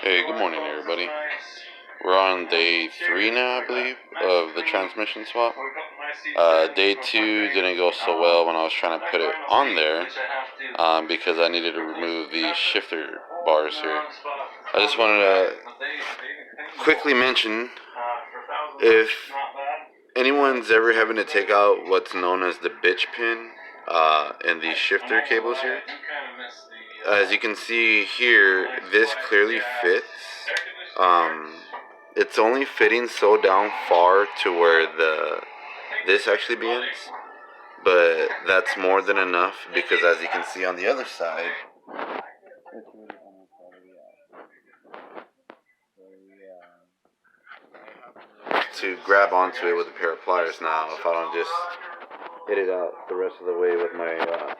Hey, good morning, everybody. We're on day 3 now, I believe, of the transmission swap. Day 2 didn't go so well when I was trying to put it on there because I needed to remove the shifter bars here. I just wanted to quickly mention if anyone's ever having to take out what's known as the bitch pin in these shifter cables here. As you can see here, this clearly fits. It's only fitting so down far to where this actually begins, but that's more than enough because as you can see on the other side, to grab onto it with a pair of pliers now if I don't just hit it out the rest of the way with my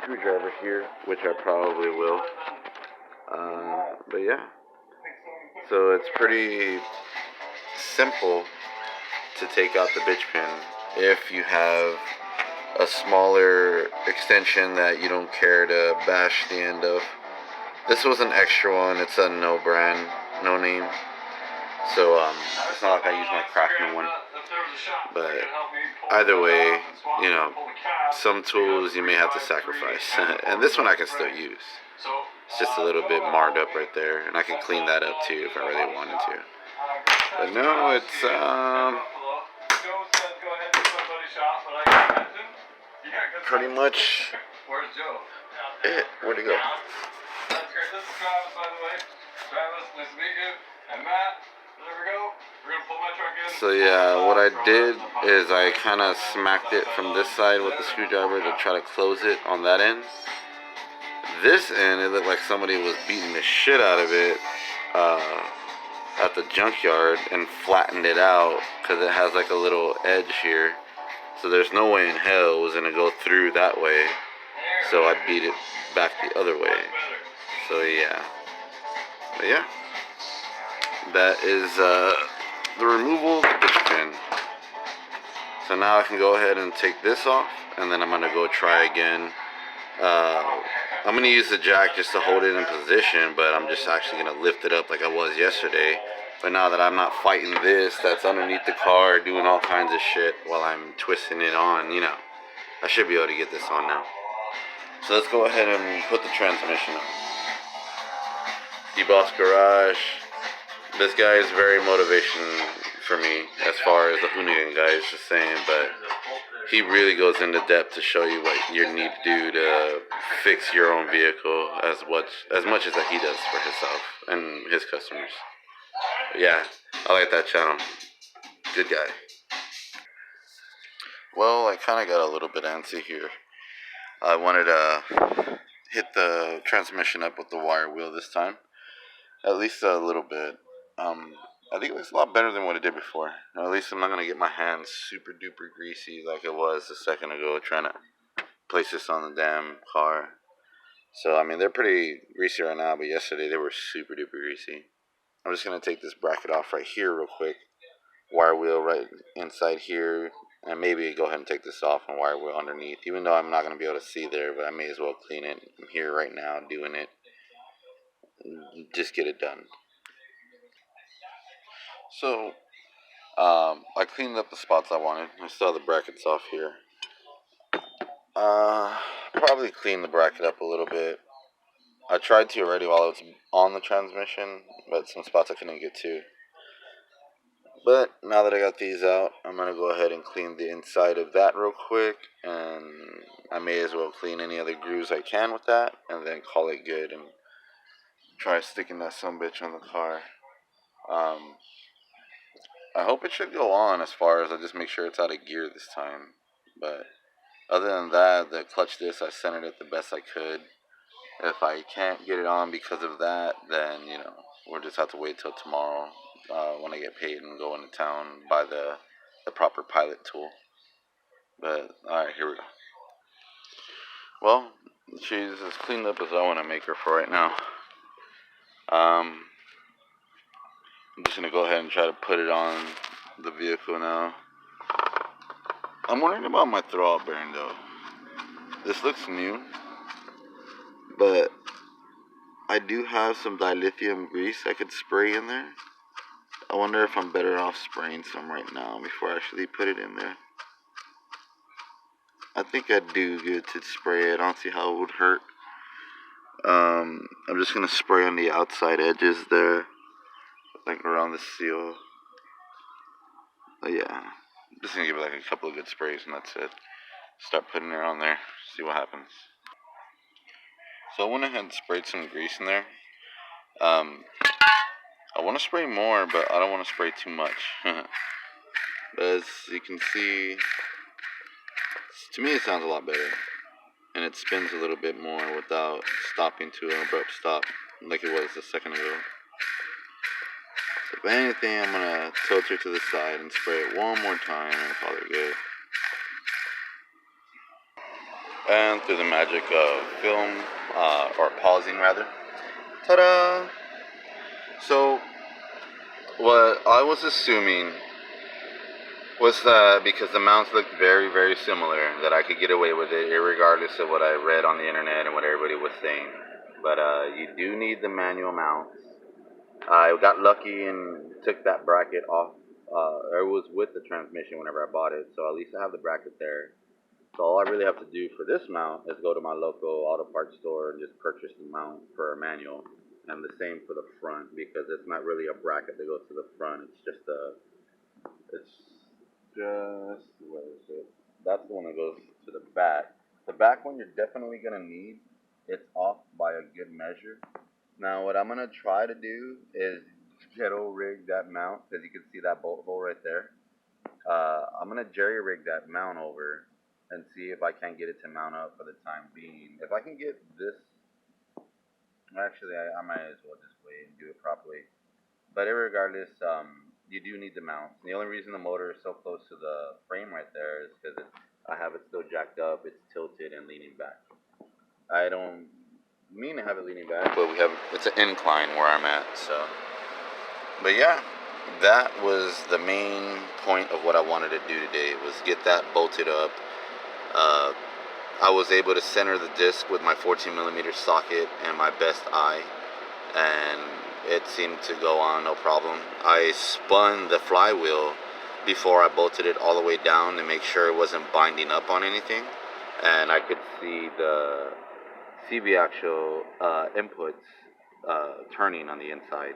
screwdriver here, which I probably will. But yeah, so it's pretty simple to take out the bitch pin if you have a smaller extension that you don't care to bash the end of. This was an extra one. It's a no brand, no name. So it's not like I use my Craftsman one. But either way, you know, some tools you may have to sacrifice. And this one I can still use. It's just a little bit marred up right there, and I can clean that up too if I really wanted to. But no, it's pretty much it. Where'd he go? That's great. This is Travis, by the way. Travis, nice to meet you. And Matt, there we go. We're gonna pull my truck in. So yeah, what I did is I kind of smacked it from this side with the screwdriver to try to close it on that end. This end, it looked like somebody was beating the shit out of it at the junkyard and flattened it out because it has like a little edge here. So there's no way in hell it was gonna go through that way. So I beat it back the other way. So yeah. But yeah. That is the removal of the bitch pin. So now I can go ahead and take this off, and then I'm gonna go try again. I'm gonna use the jack just to hold it in position, but I'm just actually gonna lift it up like I was yesterday. But now that I'm not fighting this that's underneath the car doing all kinds of shit while I'm twisting it on, you know, I should be able to get this on now. So let's go ahead and put the transmission on. D-Boss Garage. This guy is very motivation for me as far as the Hoonigan guy is just saying, but he really goes into depth to show you what you need to do to fix your own vehicle as much as that he does for himself and his customers. But yeah, I like that channel. Good guy. Well, I kind of got a little bit antsy here. I wanted to hit the transmission up with the wire wheel this time. At least a little bit. I think it looks a lot better than what it did before. At least I'm not going to get my hands super duper greasy like it was a second ago trying to place this on the damn car. So, I mean, they're pretty greasy right now, but yesterday they were super duper greasy. I'm just going to take this bracket off right here real quick. Wire wheel right inside here. And maybe go ahead and take this off and wire wheel underneath. Even though I'm not going to be able to see there, but I may as well clean it. I'm here right now doing it. Just get it done. So, I cleaned up the spots I wanted. I still have the brackets off here. Probably clean the bracket up a little bit. I tried to already while it was on the transmission, but some spots I couldn't get to. But now that I got these out, I'm going to go ahead and clean the inside of that real quick. And I may as well clean any other grooves I can with that. And then call it good and try sticking that sumbitch on the car. I hope it should go on as far as I just make sure it's out of gear this time. But other than that, the clutch disc, I centered it the best I could. If I can't get it on because of that, then, you know, we'll just have to wait till tomorrow when I get paid and go into town, buy the proper pilot tool. But, alright, here we go. Well, she's as cleaned up as I want to make her for right now. I'm just going to go ahead and try to put it on the vehicle now. I'm wondering about my throwout bearing though. This looks new, but I do have some dilithium grease I could spray in there. I wonder if I'm better off spraying some right now before I actually put it in there. I think I'd do good to spray it. I don't see how it would hurt. I'm just gonna spray on the outside edges there, like around the seal. But yeah, I'm just gonna give it like a couple of good sprays and that's it. Start putting it on there, see what happens. So I went ahead and sprayed some grease in there. Um, I want to spray more, but I don't want to spray too much. As you can see, to me it sounds a lot better. And it spins a little bit more without stopping to an abrupt stop like it was a second ago. So if anything, I'm going to tilt her to the side and spray it one more time and call it good. And through the magic of film, or pausing rather, ta-da! So what I was assuming was that because the mounts looked very, very similar, that I could get away with it irregardless of what I read on the internet and what everybody was saying. But you do need the manual mounts. I got lucky and took that bracket off. It was with the transmission whenever I bought it, so at least I have the bracket there. So all I really have to do for this mount is go to my local auto parts store and just purchase the mount for a manual. And the same for the front, because it's not really a bracket that goes to the front. It's just where is it? That's the one that goes to the back. The back one you're definitely gonna need. It's off by a good measure. Now what I'm gonna try to do is ghetto rig that mount, because you can see that bolt hole right there. I'm gonna jerry rig that mount over and see if I can get it to mount up for the time being. If I can get this, actually I might as well just wait and do it properly. But regardless, you do need the mounts. The only reason the motor is so close to the frame right there is because I have it still jacked up, it's tilted and leaning back. I don't mean to have it leaning back, but it's an incline where I'm at, so. But yeah, that was the main point of what I wanted to do today, was get that bolted up. I was able to center the disc with my 14mm socket and my best eye, and it seemed to go on no problem. I spun the flywheel before I bolted it all the way down to make sure it wasn't binding up on anything, and I could see the CV actual inputs turning on the inside.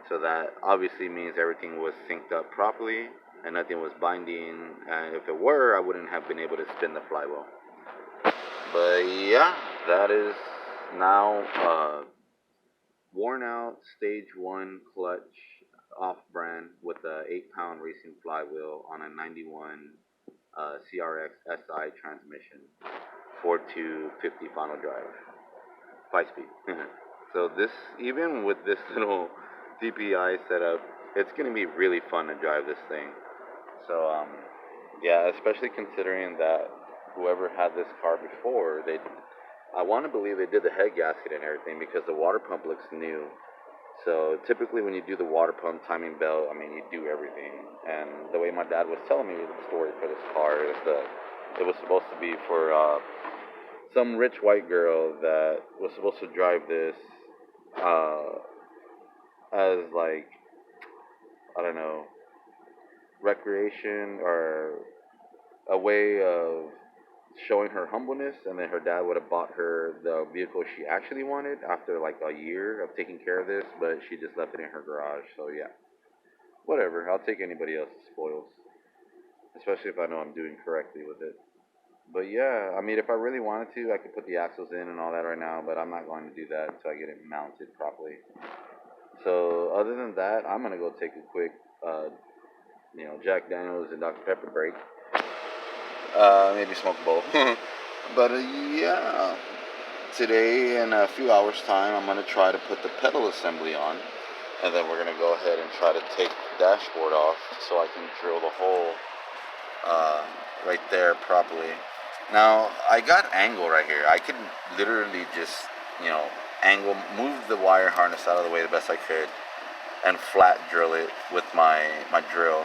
So that obviously means everything was synced up properly and nothing was binding. And if it were, I wouldn't have been able to spin the flywheel. But yeah, that is now worn out stage 1 clutch off-brand with a 8-pound racing flywheel on a 91 CRX SI transmission, 4-250 final drive, 5-speed. So this, even with this little DPI setup, it's going to be really fun to drive this thing. So yeah, especially considering that whoever had this car before, I want to believe they did the head gasket and everything, because the water pump looks new. So typically when you do the water pump, timing belt, I mean, you do everything. And the way my dad was telling me the story for this car is that it was supposed to be for some rich white girl that was supposed to drive this as like, I don't know, recreation or a way of showing her humbleness, and then her dad would have bought her the vehicle she actually wanted after like a year of taking care of this, but she just left it in her garage. So yeah, whatever, I'll take anybody else's spoils, especially if I know I'm doing correctly with it. But yeah, I mean, if I really wanted to, I could put the axles in and all that right now, but I'm not going to do that until I get it mounted properly. So other than that, I'm gonna go take a quick Jack Daniels and Dr. Pepper break. Maybe smoke a bowl. But yeah, today in a few hours time, I'm gonna try to put the pedal assembly on, and then we're gonna go ahead and try to take the dashboard off so I can drill the hole right there properly. Now I got angle right here. I could literally just angle, move the wire harness out of the way the best I could, and flat drill it with my drill,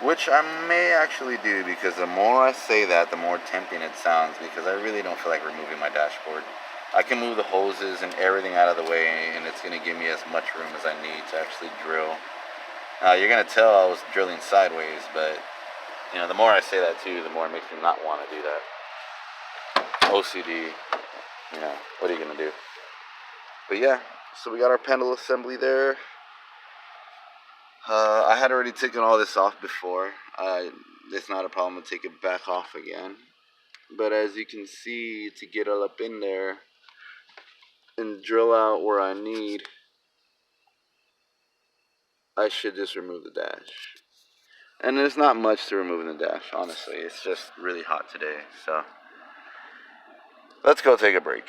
which I may actually do, because the more I say that, the more tempting it sounds, because I really don't feel like removing my dashboard. I can move the hoses and everything out of the way, and it's going to give me as much room as I need to actually drill. You're going to tell I was drilling sideways, but, you know, the more I say that too, the more it makes me not want to do that. OCD, you know, what are you going to do? But yeah, so we got our pendle assembly there. I had already taken all this off before. It's not a problem to take it back off again. But as you can see, to get all up in there and drill out where I need, I should just remove the dash. And there's not much to remove in the dash, honestly. It's just really hot today. So let's go take a break.